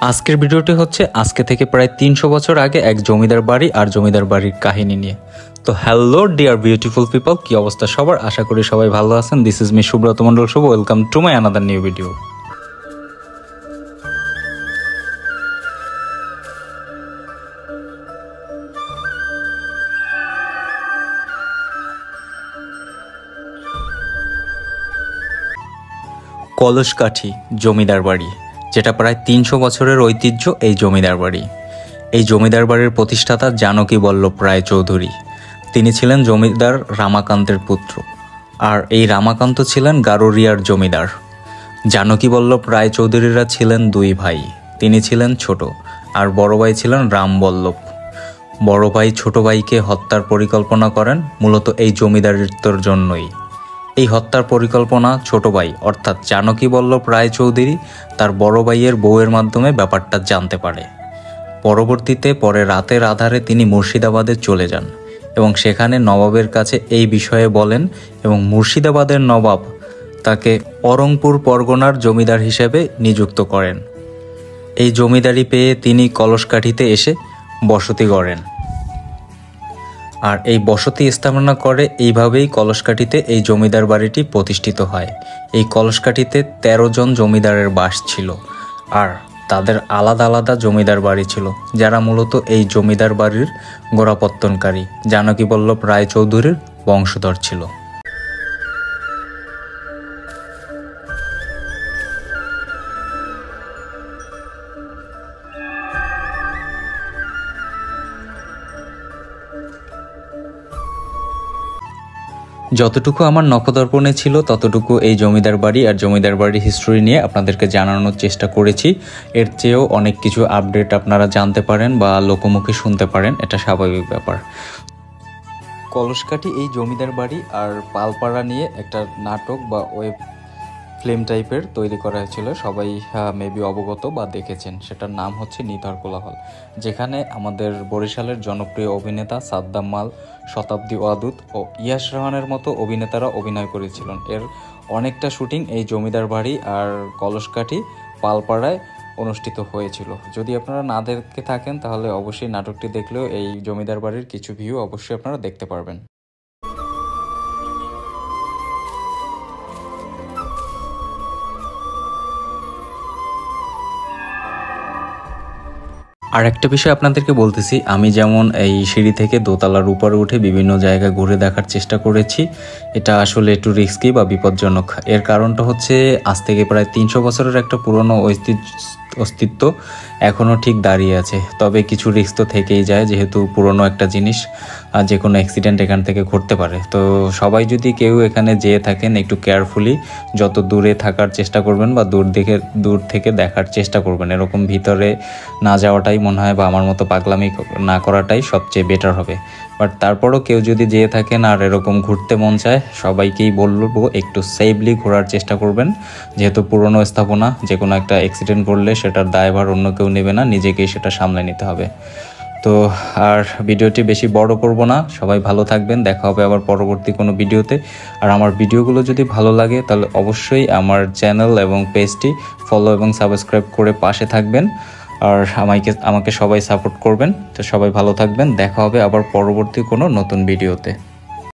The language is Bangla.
আজকের ভিডিওটি হচ্ছে আজকে থেকে প্রায় 300 বছর আগে এক জমিদার বাড়ি আর জমিদার বাড়ির কাহিনী নিয়ে। তো হ্যালো ডিয়ার বিউটিফুল পিপল, কি অবস্থা সবার? আশা করি সবাই ভালো আছেন। This is me Subrata Mondal Shubho. Welcome to my another new video. Kalaskathi জমিদার বাড়ি, যেটা প্রায় 300 বছরের ঐতিহ্য এই জমিদার বাড়ি। এই জমিদার বাড়ির প্রতিষ্ঠাতা জানকী বল্লভ রায় চৌধুরী। তিনি ছিলেন জমিদার রামাকান্তের পুত্র, আর এই রামাকান্ত ছিলেন গারোরিয়ার জমিদার। জানকী বল্লভ রায় চৌধুরীরা ছিলেন দুই ভাই। তিনি ছিলেন ছোট, আর বড় ভাই ছিলেন রামবল্লভ। বড় ভাই ছোট ভাইকে হত্যার পরিকল্পনা করেন মূলত এই জমিদারিত্বর জন্যই। এই হত্যার পরিকল্পনা ছোট ভাই অর্থাৎ জানকী বল্লভ রায় চৌধুরী তার বড় ভাইয়ের বউয়ের মাধ্যমে ব্যাপারটা জানতে পারে। পরবর্তীতে পরে রাতের আধারে তিনি মুর্শিদাবাদে চলে যান এবং সেখানে নবাবের কাছে এই বিষয়ে বলেন, এবং মুর্শিদাবাদের নবাব তাকে অরংপুর পরগনার জমিদার হিসেবে নিযুক্ত করেন। এই জমিদারি পেয়ে তিনি কলসকাঠিতে এসে বসতি গড়েন, আর এই বসতি স্থাপনা করে এইভাবেই কলসকাঠিতে এই জমিদার বাড়িটি প্রতিষ্ঠিত হয়। এই কলসকাঠিতে 13 জন জমিদারের বাস ছিল, আর তাদের আলাদা আলাদা জমিদার বাড়ি ছিল, যারা মূলত এই জমিদার বাড়ির গোড়াপত্তনকারী জানকী বল্লভ রায় চৌধুরীর বংশধর ছিল। যতটুকু আমার নখদর্পণে ছিল ততটুকু এই জমিদার বাড়ি আর জমিদার বাড়ির হিস্ট্রি নিয়ে আপনাদেরকে জানানোর চেষ্টা করেছি। এর চেয়েও অনেক কিছু আপডেট আপনারা জানতে পারেন বা লোকমুখে শুনতে পারেন, এটা স্বাভাবিক ব্যাপার। কলসকাঠি এই জমিদার বাড়ি আর পালপাড়া নিয়ে একটা নাটক বা ওয়েব ফিল্ম টাইপের তৈরি করা হয়েছিল, সবাই মেবি অবগত বা দেখেছেন। সেটার নাম হচ্ছে নিথর কোলাহল, যেখানে আমাদের বরিশালের জনপ্রিয় অভিনেতা সাদ্দাম মাল, শতাব্দী ওয়াদুদ ও ইয়াশ রহমানের মতো অভিনেতারা অভিনয় করেছিলেন। এর অনেকটা শুটিং এই জমিদার বাড়ি আর কলসকাঠি পালপাড়ায় অনুষ্ঠিত হয়েছিল। যদি আপনারা না দেখে থাকেন তাহলে অবশ্যই নাটকটি দেখলেও এই জমিদার বাড়ির কিছু ভিউ অবশ্যই আপনারা দেখতে পারবেন। আর একটা বিষয় আপনাদেরকে বলতেছি, আমি যেমন এই সিঁড়ি থেকে দোতলার উপরে উঠে বিভিন্ন জায়গা ঘুরে দেখার চেষ্টা করেছি, এটা আসলে একটু রিস্কি বা বিপজ্জনক। এর কারণটা হচ্ছে আজ থেকে প্রায় 300 বছরের একটা পুরনো অস্তিত্ব এখনও ঠিক দাঁড়িয়ে আছে, তবে কিছু রিস্ক তো থেকেই যায়, যেহেতু পুরনো একটা জিনিস, যে কোনো অ্যাক্সিডেন্ট এখান থেকে ঘটতে পারে। তো সবাই যদি কেউ এখানে যেয়ে থাকেন একটু কেয়ারফুলি যত দূরে থাকার চেষ্টা করবেন বা দূর থেকে দেখার চেষ্টা করবেন। এরকম ভিতরে না যাওয়াটাই মনে হয়, বা আমার মতো পাগলামি না করাটাই সবচেয়ে বেটার হবে। বাট তারপরও কেউ যদি যেয়ে থাকেন আর এরকম ঘুরতে মন চায়, সবাইকেই বলবো একটু সেফলি ঘোরার চেষ্টা করবেন, যেহেতু পুরনো স্থাপনা, যে কোনো একটা অ্যাক্সিডেন্ট করলে সেটার দায়ভার অন্য কেউ নেবে না, নিজেকেই সেটা সামলে নিতে হবে। তো আর ভিডিওটি বেশি বড় করব না, সবাই ভালো থাকবেন, দেখা হবে আবার পরবর্তী কোনো ভিডিওতে। আর আমার ভিডিওগুলো যদি ভালো লাগে তাহলে অবশ্যই আমার চ্যানেল এবং পেজটি ফলো এবং সাবস্ক্রাইব করে পাশে থাকবেন, আর আমাকে সবাই সাপোর্ট করবেন। তো সবাই ভালো থাকবেন, দেখা হবে আবার পরবর্তী কোনো নতুন ভিডিওতে।